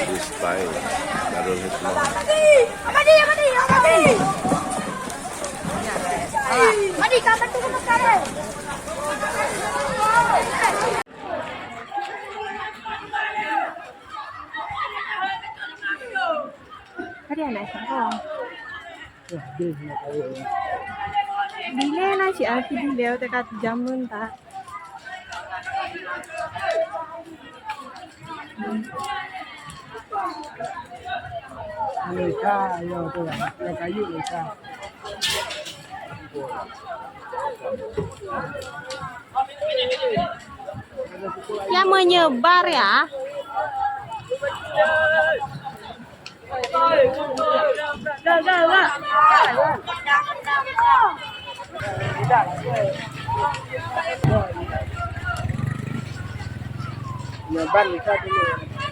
Freestyle Darul Hikmah. Tadi anak siapa? Bila nak si Alfi bila dekat jamun tak? Mereka, ya tu lah. Yang kayu mereka. Yang menyebar ya? Nyebar mereka dulu.